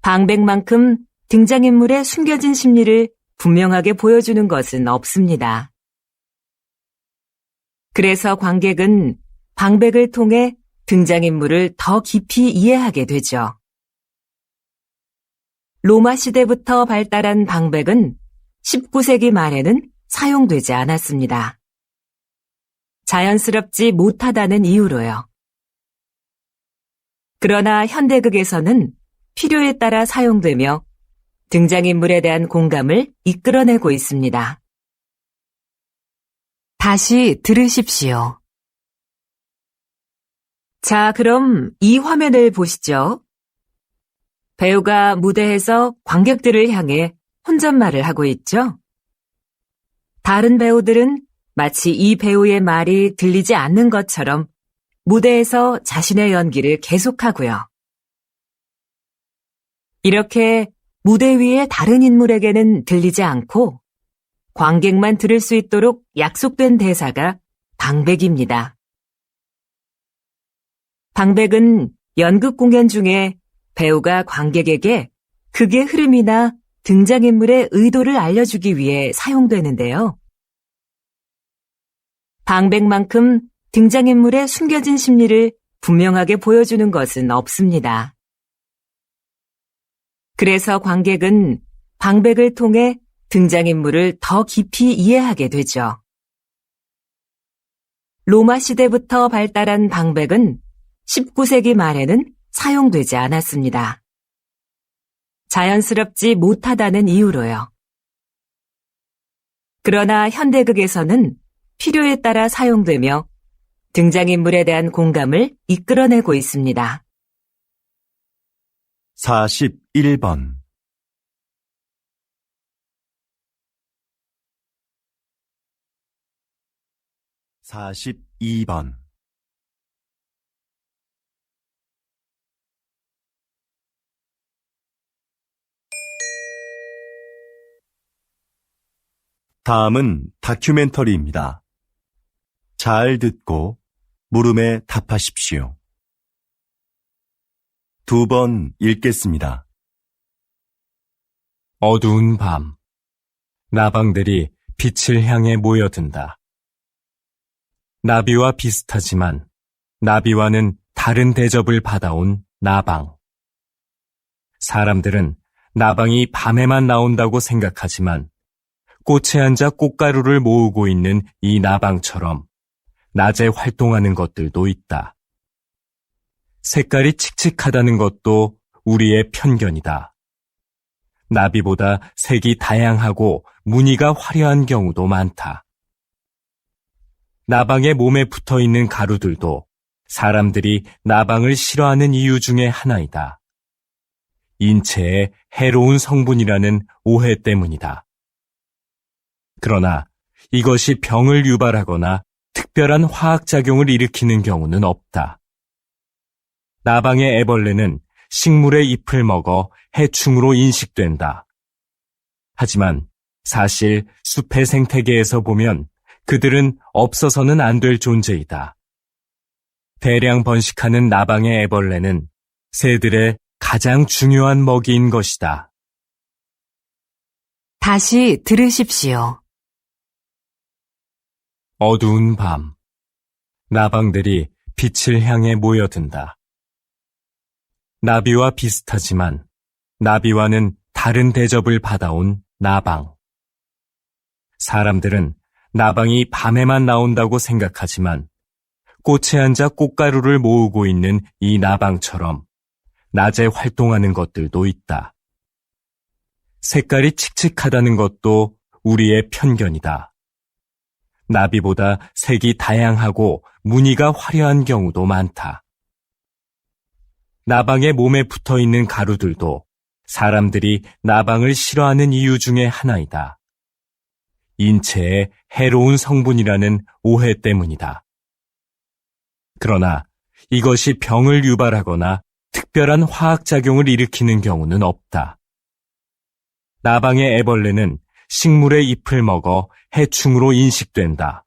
방백만큼 등장인물의 숨겨진 심리를 분명하게 보여주는 것은 없습니다. 그래서 관객은 방백을 통해 등장인물을 더 깊이 이해하게 되죠. 로마 시대부터 발달한 방백은 19세기 말에는 사용되지 않았습니다. 자연스럽지 못하다는 이유로요. 그러나 현대극에서는 필요에 따라 사용되며 등장인물에 대한 공감을 이끌어내고 있습니다. 다시 들으십시오. 자, 그럼 이 화면을 보시죠. 배우가 무대에서 관객들을 향해 혼잣말을 하고 있죠. 다른 배우들은 마치 이 배우의 말이 들리지 않는 것처럼 무대에서 자신의 연기를 계속하고요. 이렇게 무대 위의 다른 인물에게는 들리지 않고 관객만 들을 수 있도록 약속된 대사가 방백입니다. 방백은 연극 공연 중에 배우가 관객에게 극의 흐름이나 등장인물의 의도를 알려주기 위해 사용되는데요. 방백만큼 등장인물의 숨겨진 심리를 분명하게 보여주는 것은 없습니다. 그래서 관객은 방백을 통해 등장인물을 더 깊이 이해하게 되죠. 로마 시대부터 발달한 방백은 19세기 말에는 사용되지 않았습니다. 자연스럽지 못하다는 이유로요. 그러나 현대극에서는 필요에 따라 사용되며 등장인물에 대한 공감을 이끌어내고 있습니다. 41번 42번 다음은 다큐멘터리입니다. 잘 듣고 물음에 답하십시오. 2번 읽겠습니다. 어두운 밤, 나방들이 빛을 향해 모여든다. 나비와 비슷하지만 나비와는 다른 대접을 받아온 나방. 사람들은 나방이 밤에만 나온다고 생각하지만 꽃에 앉아 꽃가루를 모으고 있는 이 나방처럼 낮에 활동하는 것들도 있다. 색깔이 칙칙하다는 것도 우리의 편견이다. 나비보다 색이 다양하고 무늬가 화려한 경우도 많다. 나방의 몸에 붙어 있는 가루들도 사람들이 나방을 싫어하는 이유 중에 하나이다. 인체에 해로운 성분이라는 오해 때문이다. 그러나 이것이 병을 유발하거나 특별한 화학작용을 일으키는 경우는 없다. 나방의 애벌레는 식물의 잎을 먹어 해충으로 인식된다. 하지만 사실 숲의 생태계에서 보면 그들은 없어서는 안 될 존재이다. 대량 번식하는 나방의 애벌레는 새들의 가장 중요한 먹이인 것이다. 다시 들으십시오. 어두운 밤, 나방들이 빛을 향해 모여든다. 나비와 비슷하지만 나비와는 다른 대접을 받아온 나방. 사람들은 나방이 밤에만 나온다고 생각하지만 꽃에 앉아 꽃가루를 모으고 있는 이 나방처럼 낮에 활동하는 것들도 있다. 색깔이 칙칙하다는 것도 우리의 편견이다. 나비보다 색이 다양하고 무늬가 화려한 경우도 많다. 나방의 몸에 붙어 있는 가루들도 사람들이 나방을 싫어하는 이유 중에 하나이다. 인체에 해로운 성분이라는 오해 때문이다. 그러나 이것이 병을 유발하거나 특별한 화학작용을 일으키는 경우는 없다. 나방의 애벌레는 식물의 잎을 먹어 해충으로 인식된다.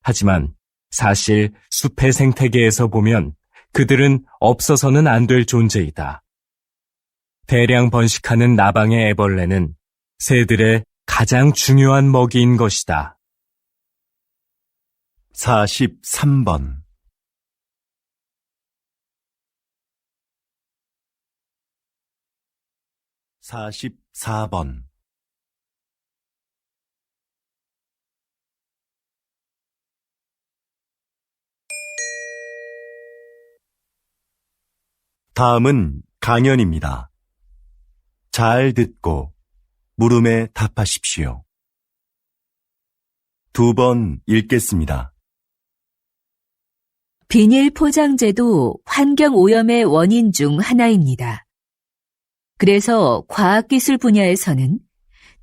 하지만 사실 숲의 생태계에서 보면 그들은 없어서는 안 될 존재이다. 대량 번식하는 나방의 애벌레는 새들의 가장 중요한 먹이인 것이다. 43번 44번 다음은 강연입니다. 잘 듣고 물음에 답하십시오. 2번 읽겠습니다. 비닐 포장재도 환경 오염의 원인 중 하나입니다. 그래서 과학기술 분야에서는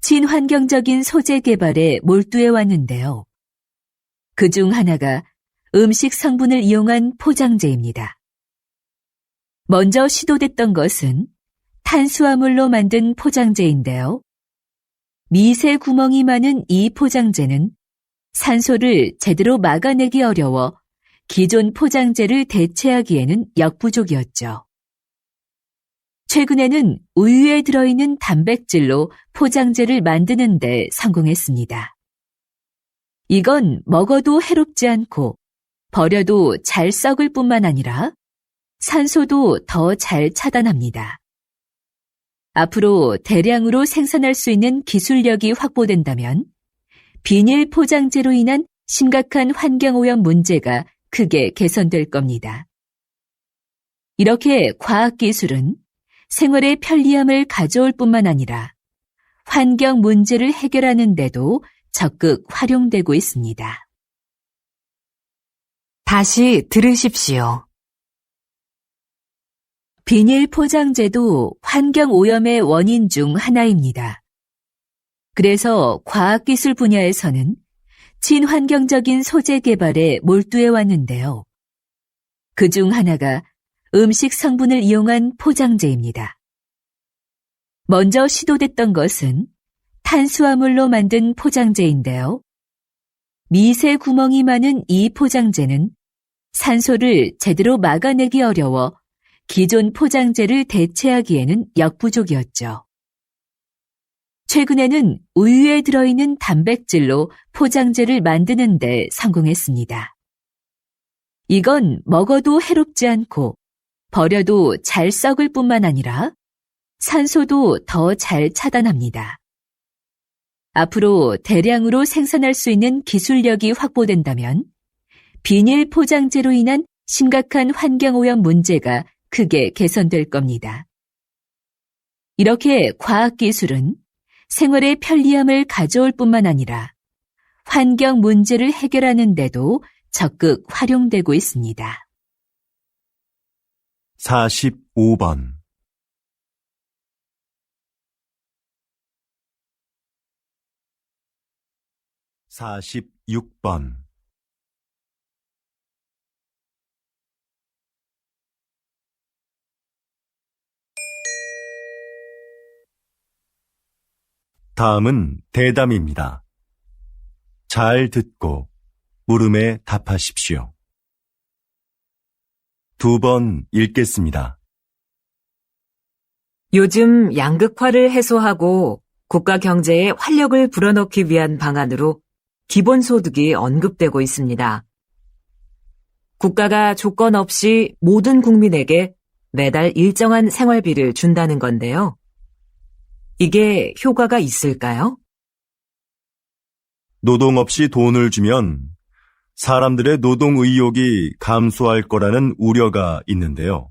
친환경적인 소재 개발에 몰두해 왔는데요. 그중 하나가 음식 성분을 이용한 포장재입니다. 먼저 시도됐던 것은 탄수화물로 만든 포장재인데요. 미세 구멍이 많은 이 포장재는 산소를 제대로 막아내기 어려워 기존 포장재를 대체하기에는 역부족이었죠. 최근에는 우유에 들어있는 단백질로 포장재를 만드는 데 성공했습니다. 이건 먹어도 해롭지 않고 버려도 잘 썩을 뿐만 아니라 산소도 더 잘 차단합니다. 앞으로 대량으로 생산할 수 있는 기술력이 확보된다면 비닐 포장재로 인한 심각한 환경오염 문제가 크게 개선될 겁니다. 이렇게 과학기술은 생활의 편리함을 가져올 뿐만 아니라 환경 문제를 해결하는 데도 적극 활용되고 있습니다. 다시 들으십시오. 비닐 포장재도 환경오염의 원인 중 하나입니다. 그래서 과학기술 분야에서는 친환경적인 소재 개발에 몰두해 왔는데요. 그중 하나가 음식 성분을 이용한 포장재입니다. 먼저 시도됐던 것은 탄수화물로 만든 포장재인데요. 미세 구멍이 많은 이 포장재는 산소를 제대로 막아내기 어려워 기존 포장재를 대체하기에는 역부족이었죠. 최근에는 우유에 들어있는 단백질로 포장재를 만드는 데 성공했습니다. 이건 먹어도 해롭지 않고 버려도 잘 썩을 뿐만 아니라 산소도 더 잘 차단합니다. 앞으로 대량으로 생산할 수 있는 기술력이 확보된다면 비닐 포장재로 인한 심각한 환경오염 문제가 크게 개선될 겁니다. 이렇게 과학기술은 생활의 편리함을 가져올 뿐만 아니라 환경 문제를 해결하는 데도 적극 활용되고 있습니다. 45번 46번 다음은 대담입니다. 잘 듣고 물음에 답하십시오. 2번 읽겠습니다. 요즘 양극화를 해소하고 국가 경제에 활력을 불어넣기 위한 방안으로 기본소득이 언급되고 있습니다. 국가가 조건 없이 모든 국민에게 매달 일정한 생활비를 준다는 건데요. 이게 효과가 있을까요? 노동 없이 돈을 주면 사람들의 노동 의욕이 감소할 거라는 우려가 있는데요.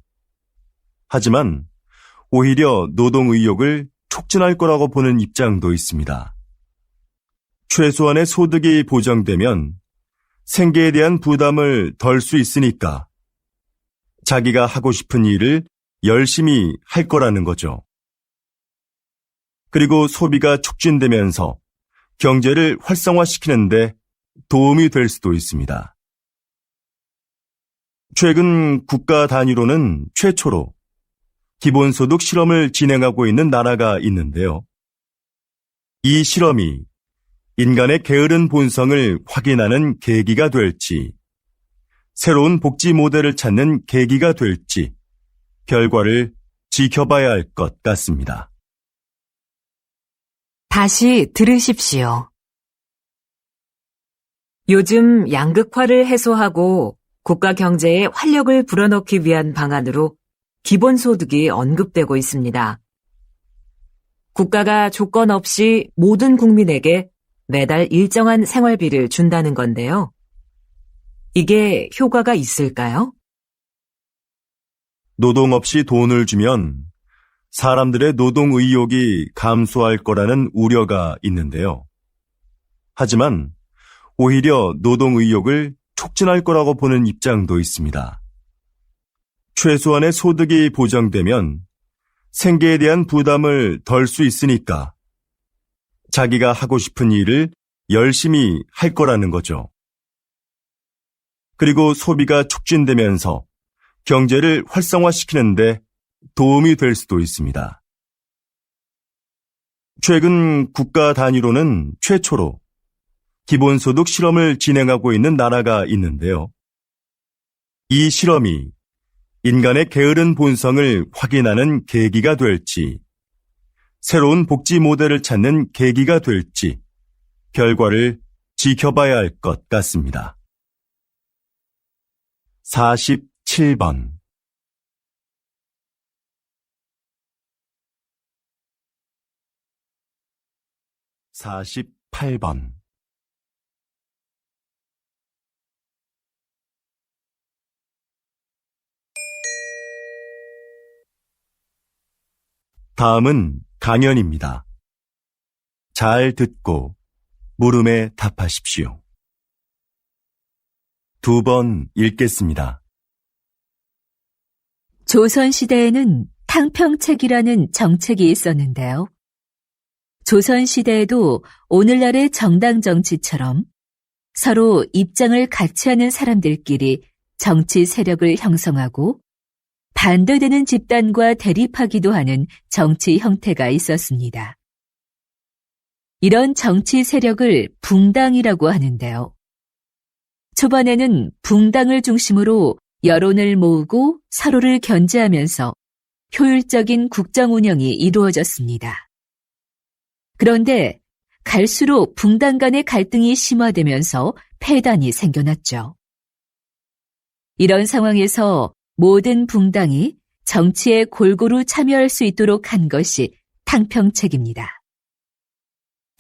하지만 오히려 노동 의욕을 촉진할 거라고 보는 입장도 있습니다. 최소한의 소득이 보장되면 생계에 대한 부담을 덜 수 있으니까 자기가 하고 싶은 일을 열심히 할 거라는 거죠. 그리고 소비가 촉진되면서 경제를 활성화시키는데 도움이 될 수도 있습니다. 최근 국가 단위로는 최초로 기본소득 실험을 진행하고 있는 나라가 있는데요. 이 실험이 인간의 게으른 본성을 확인하는 계기가 될지, 새로운 복지 모델을 찾는 계기가 될지 결과를 지켜봐야 할 것 같습니다. 다시 들으십시오. 요즘 양극화를 해소하고 국가 경제에 활력을 불어넣기 위한 방안으로 기본소득이 언급되고 있습니다. 국가가 조건 없이 모든 국민에게 매달 일정한 생활비를 준다는 건데요. 이게 효과가 있을까요? 노동 없이 돈을 주면 사람들의 노동 의욕이 감소할 거라는 우려가 있는데요. 하지만 오히려 노동 의욕을 촉진할 거라고 보는 입장도 있습니다. 최소한의 소득이 보장되면 생계에 대한 부담을 덜 수 있으니까 자기가 하고 싶은 일을 열심히 할 거라는 거죠. 그리고 소비가 촉진되면서 경제를 활성화시키는데 도움이 될 수도 있습니다. 최근 국가 단위로는 최초로 기본소득 실험을 진행하고 있는 나라가 있는데요. 이 실험이 인간의 게으른 본성을 확인하는 계기가 될지, 새로운 복지 모델을 찾는 계기가 될지 결과를 지켜봐야 할 것 같습니다. 47번 48번 다음은 강연입니다. 잘 듣고 물음에 답하십시오. 2번 읽겠습니다. 조선시대에는 탕평책이라는 정책이 있었는데요. 조선시대에도 오늘날의 정당 정치처럼 서로 입장을 같이 하는 사람들끼리 정치 세력을 형성하고 반대되는 집단과 대립하기도 하는 정치 형태가 있었습니다. 이런 정치 세력을 붕당이라고 하는데요. 초반에는 붕당을 중심으로 여론을 모으고 서로를 견제하면서 효율적인 국정 운영이 이루어졌습니다. 그런데 갈수록 붕당 간의 갈등이 심화되면서 폐단이 생겨났죠. 이런 상황에서 모든 붕당이 정치에 골고루 참여할 수 있도록 한 것이 탕평책입니다.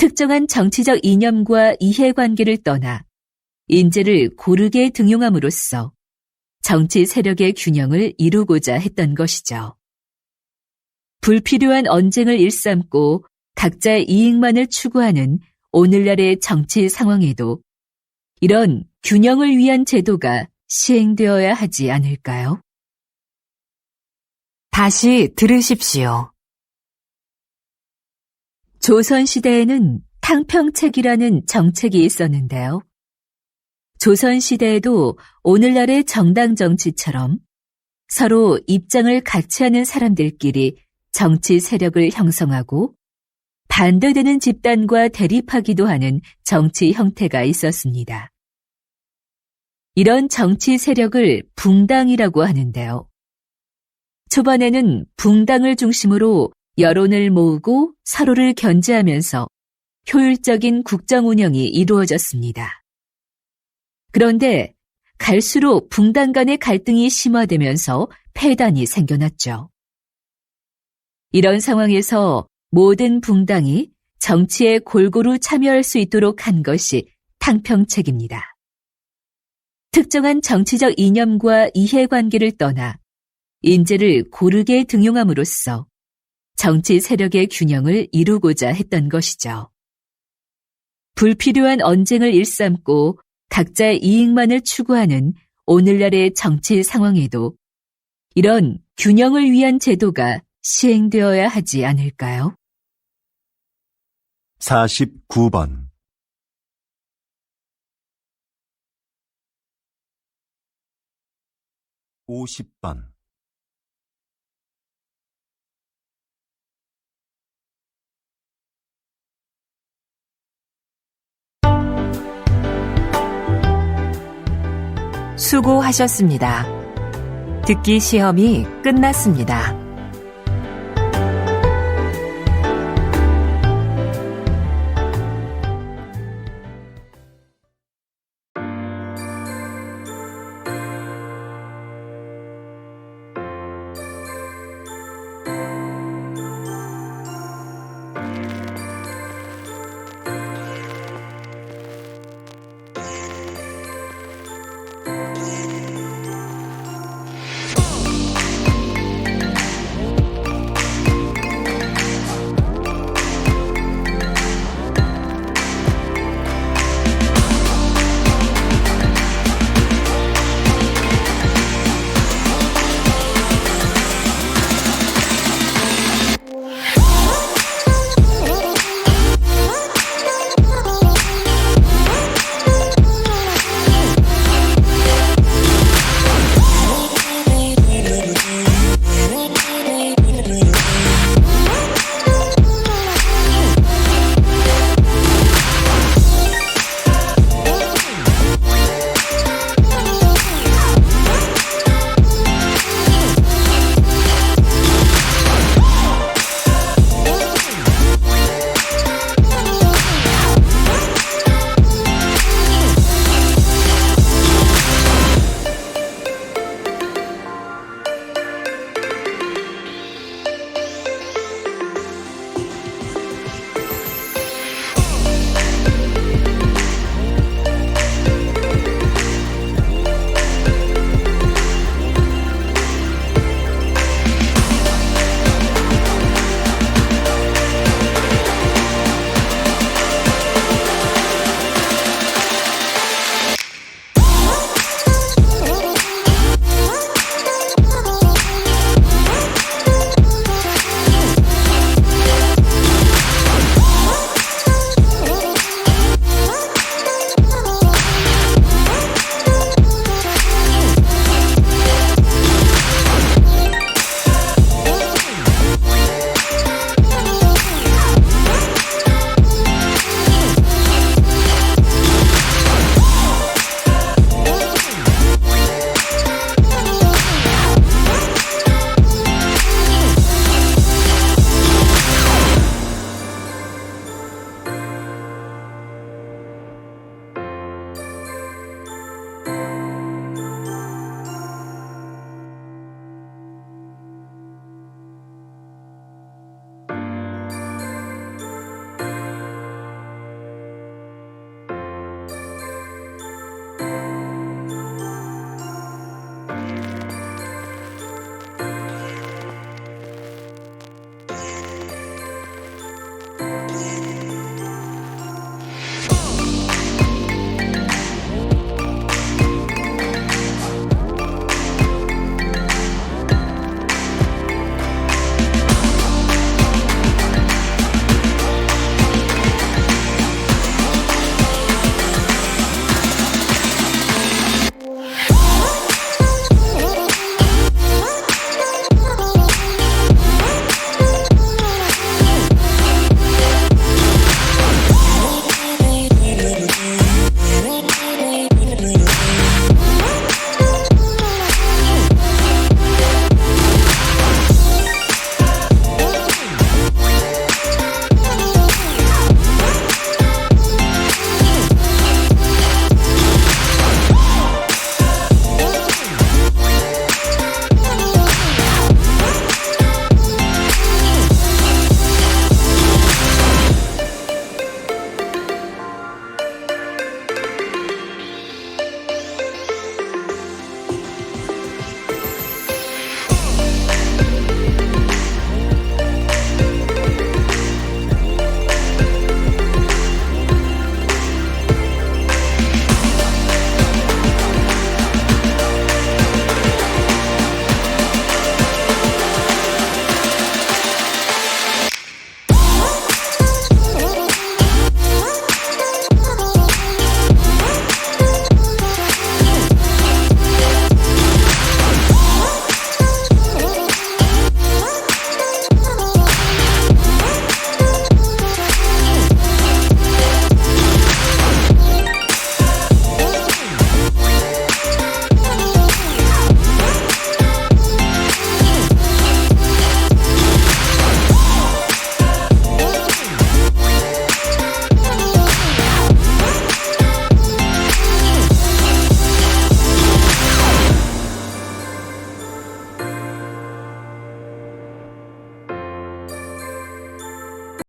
특정한 정치적 이념과 이해관계를 떠나 인재를 고르게 등용함으로써 정치 세력의 균형을 이루고자 했던 것이죠. 불필요한 언쟁을 일삼고 각자의 이익만을 추구하는 오늘날의 정치 상황에도 이런 균형을 위한 제도가 시행되어야 하지 않을까요? 다시 들으십시오. 조선시대에는 탕평책이라는 정책이 있었는데요. 조선시대에도 오늘날의 정당 정치처럼 서로 입장을 같이 하는 사람들끼리 정치 세력을 형성하고 반대되는 집단과 대립하기도 하는 정치 형태가 있었습니다. 이런 정치 세력을 붕당이라고 하는데요. 초반에는 붕당을 중심으로 여론을 모으고 서로를 견제하면서 효율적인 국정 운영이 이루어졌습니다. 그런데 갈수록 붕당 간의 갈등이 심화되면서 폐단이 생겨났죠. 이런 상황에서 모든 붕당이 정치에 골고루 참여할 수 있도록 한 것이 탕평책입니다. 특정한 정치적 이념과 이해관계를 떠나 인재를 고르게 등용함으로써 정치 세력의 균형을 이루고자 했던 것이죠. 불필요한 언쟁을 일삼고 각자의 이익만을 추구하는 오늘날의 정치 상황에도 이런 균형을 위한 제도가 시행되어야 하지 않을까요? 49번 50번 수고하셨습니다. 듣기 시험이 끝났습니다.